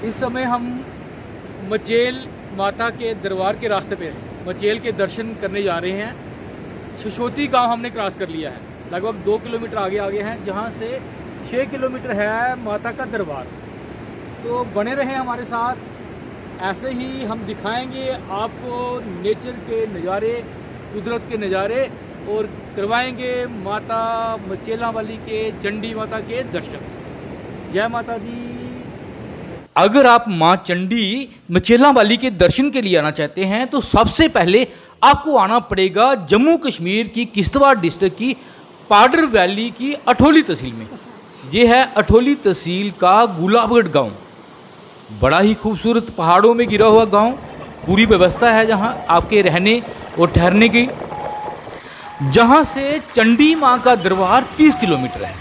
इस समय हम मचेल माता के दरबार के रास्ते पे हैं। मचेल के दर्शन करने जा रहे हैं। सशोती गांव हमने क्रॉस कर लिया है, लगभग 2 किलोमीटर आगे हैं, जहां से 6 किलोमीटर है माता का दरबार। तो बने रहें हमारे साथ, ऐसे ही हम दिखाएंगे आपको नेचर के नज़ारे, कुदरत के नज़ारे, और करवाएंगे माता मचेला वाली के चंडी माता के दर्शन। जय माता दी। अगर आप माँ चंडी मचेला वाली के दर्शन के लिए आना चाहते हैं तो सबसे पहले आपको आना पड़ेगा जम्मू कश्मीर की किश्तवाड़ डिस्ट्रिक्ट की पाडर वैली की अठोली तहसील में। ये है अठोली तहसील का गुलाबगढ़ गांव। बड़ा ही खूबसूरत पहाड़ों में गिरा हुआ गांव। पूरी व्यवस्था है जहां आपके रहने और ठहरने की। जहां से चंडी माँ का दरबार 30 किलोमीटर है।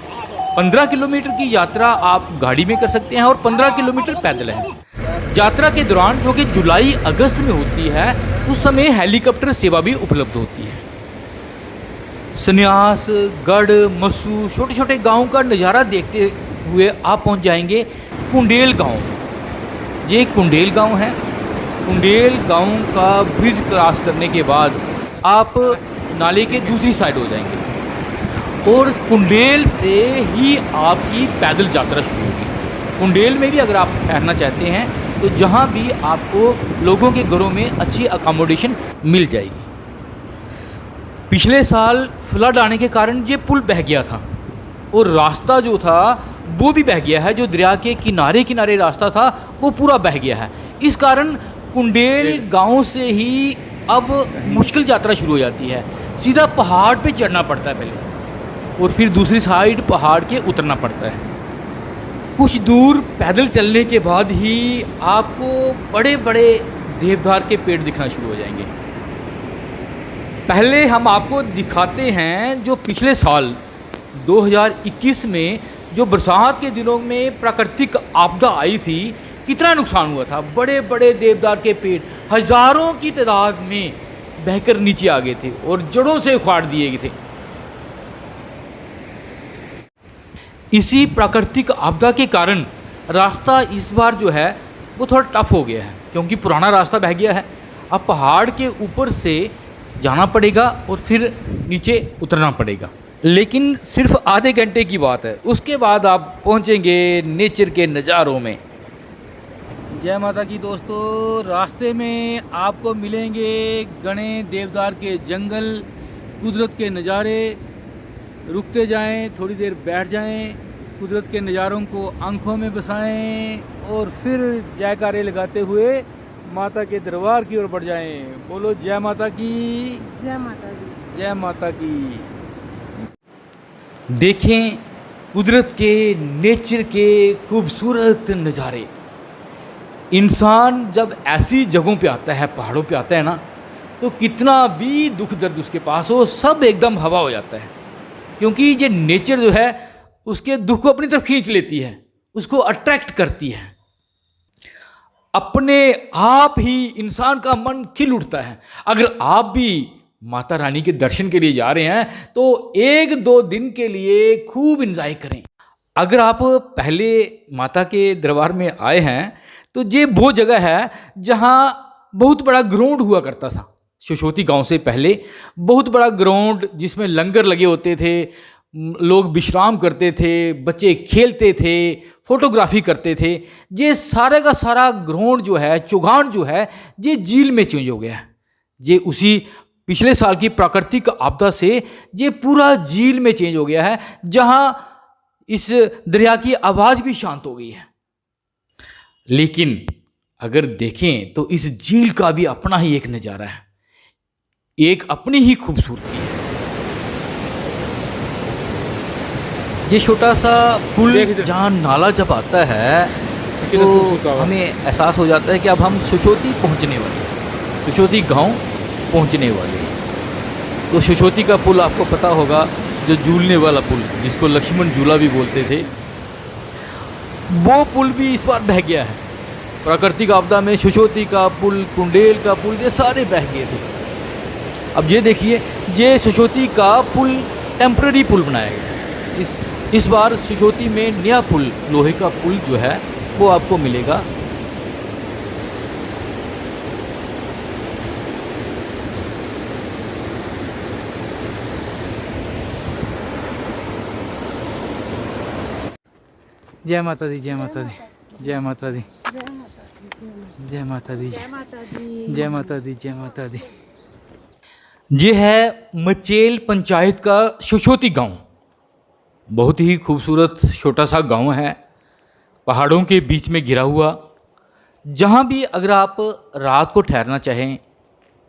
15 किलोमीटर की यात्रा आप गाड़ी में कर सकते हैं और 15 किलोमीटर पैदल है। यात्रा के दौरान, जो कि जुलाई अगस्त में होती है, उस समय हेलीकॉप्टर सेवा भी उपलब्ध होती है। सन्यास, गढ़, मस्सू, छोटे छोटे गांव का नज़ारा देखते हुए आप पहुंच जाएंगे कुंडेल गांव में। ये कुंडेल गांव है। कुंडेल गांव का ब्रिज क्रॉस करने के बाद आप नाले के दूसरी साइड हो जाएंगे और कुंडेल से ही आपकी पैदल यात्रा शुरू होगी। कुंडेल में भी अगर आप ठहरना चाहते हैं तो जहां भी आपको लोगों के घरों में अच्छी अकोमोडेशन मिल जाएगी। पिछले साल फ्लड आने के कारण ये पुल बह गया था और रास्ता जो था वो भी बह गया है। जो दरिया के किनारे किनारे रास्ता था वो पूरा बह गया है। इस कारण कुंडेल गांव से ही अब मुश्किल यात्रा शुरू हो जाती है। सीधा पहाड़ पे चढ़ना पड़ता है पहले और फिर दूसरी साइड पहाड़ के उतरना पड़ता है। कुछ दूर पैदल चलने के बाद ही आपको बड़े बड़े देवदार के पेड़ दिखना शुरू हो जाएंगे। पहले हम आपको दिखाते हैं जो पिछले साल 2021 में जो बरसात के दिनों में प्राकृतिक आपदा आई थी, कितना नुकसान हुआ था। बड़े बड़े देवदार के पेड़ हजारों की तादाद में बहकर नीचे आ गए थे और जड़ों से उखाड़ दिए गए थे। इसी प्राकृतिक आपदा के कारण रास्ता इस बार जो है वो थोड़ा टफ हो गया है, क्योंकि पुराना रास्ता बह गया है। अब पहाड़ के ऊपर से जाना पड़ेगा और फिर नीचे उतरना पड़ेगा, लेकिन सिर्फ आधे घंटे की बात है। उसके बाद आप पहुंचेंगे नेचर के नज़ारों में। जय माता की दोस्तों, रास्ते में आपको मिलेंगे घने देवदार के जंगल, कुदरत के नज़ारे। रुकते जाएं, थोड़ी देर बैठ जाएं, कुदरत के नज़ारों को आंखों में बसाएं और फिर जयकारे लगाते हुए माता के दरबार की ओर बढ़ जाएं। बोलो जय माता की। जय माता दी। जय माता की। देखें कुदरत के, नेचर के खूबसूरत नज़ारे। इंसान जब ऐसी जगहों पे आता है, पहाड़ों पे आता है ना, तो कितना भी दुख दर्द उसके पास हो, सब एकदम हवा हो जाता है। क्योंकि ये नेचर जो है उसके दुख को अपनी तरफ खींच लेती है, उसको अट्रैक्ट करती है। अपने आप ही इंसान का मन खिल उठता है। अगर आप भी माता रानी के दर्शन के लिए जा रहे हैं तो 1-2 दिन के लिए खूब एंजॉय करें। अगर आप पहले माता के दरबार में आए हैं तो ये वो जगह है जहां बहुत बड़ा ग्राउंड हुआ करता था। सशोती गांव से पहले बहुत बड़ा ग्राउंड जिसमें लंगर लगे होते थे, लोग विश्राम करते थे, बच्चे खेलते थे, फोटोग्राफी करते थे। ये सारे का सारा ग्राउंड जो है, चौगान जो है, ये झील में चेंज हो गया है। ये उसी पिछले साल की प्राकृतिक आपदा से ये पूरा झील में चेंज हो गया है, जहां इस दरिया की आवाज़ भी शांत हो गई है। लेकिन अगर देखें तो इस झील का भी अपना ही एक नज़ारा है, एक अपनी ही खूबसूरती है। ये छोटा सा पुल जहाँ नाला जब आता है तो हमें एहसास हो जाता है कि अब हम सशोती पहुँचने वाले हैं, सशोती गांव पहुँचने वाले हैं। तो सशोती का पुल आपको पता होगा, जो झूलने वाला पुल जिसको लक्ष्मण झूला भी बोलते थे, वो पुल भी इस बार बह गया है। प्राकृतिक आपदा में सशोती का पुल, कुंडेल का पुल, ये सारे बह गए थे। अब ये देखिए, ये सशोती का पुल टेम्पररी पुल बनाया गया है। इस बार सशोती में नया पुल, लोहे का पुल जो है वो आपको मिलेगा जय माता दी, जय माता दी, जय माता दी, जय माता दी, जय माता दी, जय माता दी। ये है मचेल पंचायत का शशोती गांव। बहुत ही खूबसूरत छोटा सा गांव है, पहाड़ों के बीच में घिरा हुआ। जहाँ भी अगर आप रात को ठहरना चाहें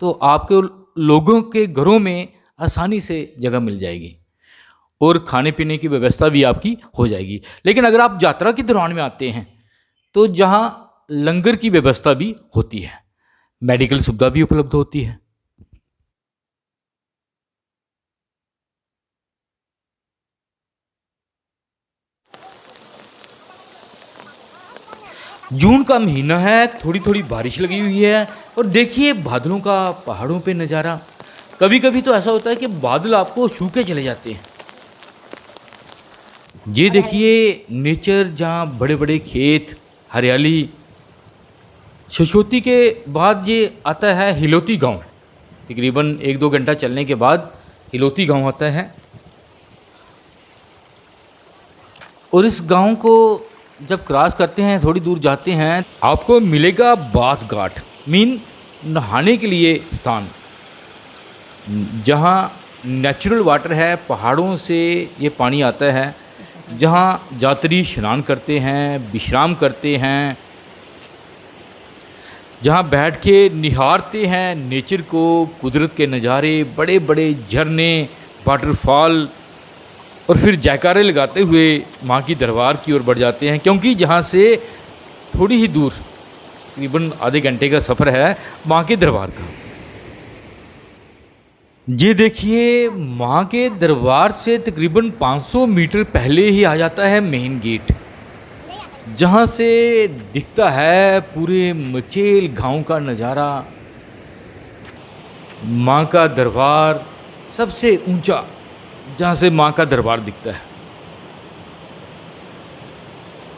तो आपके लोगों के घरों में आसानी से जगह मिल जाएगी और खाने पीने की व्यवस्था भी आपकी हो जाएगी। लेकिन अगर आप यात्रा के दौरान में आते हैं तो जहाँ लंगर की व्यवस्था भी होती है, मेडिकल सुविधा भी उपलब्ध होती है। जून का महीना है, थोड़ी थोड़ी बारिश लगी हुई है और देखिए बादलों का पहाड़ों पे नज़ारा। कभी कभी तो ऐसा होता है कि बादल आपको छू के चले जाते हैं। ये देखिए नेचर, जहाँ बड़े बड़े खेत, हरियाली। शशोती के बाद ये आता है हिलोती गांव। तकरीबन 1-2 घंटा चलने के बाद हिलोती गांव आता है और इस गांव को जब क्रॉस करते हैं, थोड़ी दूर जाते हैं, आपको मिलेगा बाथ घाट, मीन नहाने के लिए स्थान, जहाँ नेचुरल वाटर है, पहाड़ों से ये पानी आता है, जहाँ यात्री स्नान करते हैं, विश्राम करते हैं, जहाँ बैठ के निहारते हैं नेचर को, कुदरत के नज़ारे, बड़े बड़े झरने, वाटरफॉल, और फिर जयकारे लगाते हुए माँ की दरबार की ओर बढ़ जाते हैं, क्योंकि जहाँ से थोड़ी ही दूर, तकरीबन आधे घंटे का सफ़र है माँ के दरबार का। ये देखिए माँ के दरबार से तकरीबन 500 मीटर पहले ही आ जाता है मेन गेट, जहाँ से दिखता है पूरे मचेल गांव का नज़ारा। माँ का दरबार सबसे ऊंचा, जहाँ से माँ का दरबार दिखता है,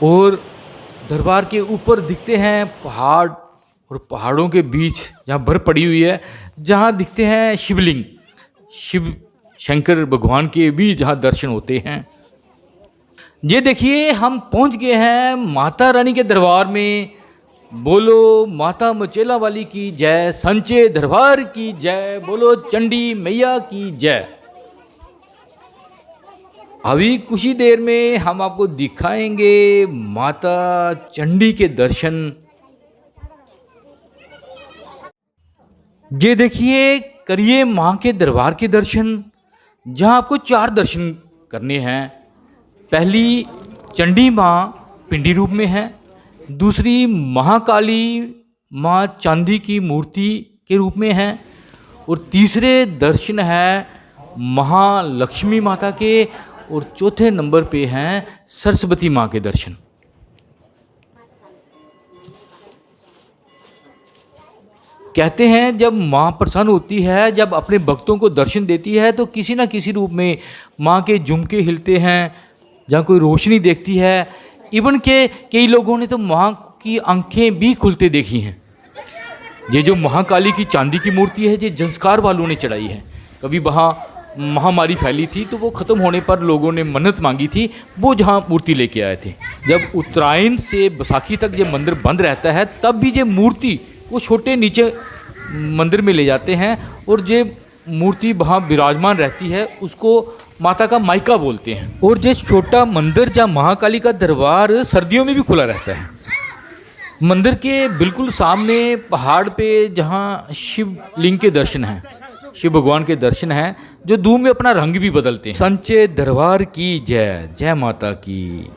और दरबार के ऊपर दिखते हैं पहाड़, और पहाड़ों के बीच जहाँ बर्फ पड़ी हुई है, जहाँ दिखते हैं शिवलिंग, शिव शंकर भगवान के भी जहाँ दर्शन होते हैं। ये देखिए हम पहुँच गए हैं माता रानी के दरबार में। बोलो माता मचेला वाली की जय, संचे दरबार की जय, बोलो चंडी मैया की जय। अभी कुछ ही देर में हम आपको दिखाएंगे माता चंडी के दर्शन। ये देखिए करिए माँ के दरबार के दर्शन, जहाँ आपको 4 दर्शन करने हैं। पहली चंडी माँ पिंडी रूप में है, दूसरी महाकाली माँ चांदी की मूर्ति के रूप में है, और तीसरे दर्शन है महालक्ष्मी माता के, और चौथे नंबर पे हैं सरस्वती माँ के दर्शन। कहते हैं जब माँ प्रसन्न होती है, जब अपने भक्तों को दर्शन देती है, तो किसी ना किसी रूप में माँ के झुमके हिलते हैं, जहाँ कोई रोशनी देखती है। इवन के कई लोगों ने तो माँ की आंखें भी खुलते देखी हैं। ये जो महाकाली की चांदी की मूर्ति है, ये जंस्कार वालों ने चढ़ाई है। कभी वहाँ महामारी फैली थी तो वो ख़त्म होने पर लोगों ने मन्नत मांगी थी, वो जहाँ मूर्ति लेके आए थे। जब उत्तरायण से बैसाखी तक ये मंदिर बंद रहता है, तब भी ये मूर्ति वो छोटे नीचे मंदिर में ले जाते हैं, और ये मूर्ति वहाँ विराजमान रहती है, उसको माता का मायका बोलते हैं। और ये छोटा मंदिर जहाँ महाकाली का दरबार सर्दियों में भी खुला रहता है। मंदिर के बिल्कुल सामने पहाड़ पे जहाँ शिवलिंग के दर्शन हैं, शिव भगवान के दर्शन हैं, जो धूप में अपना रंग भी बदलते हैं। संचे दरबार की जय, जय माता की।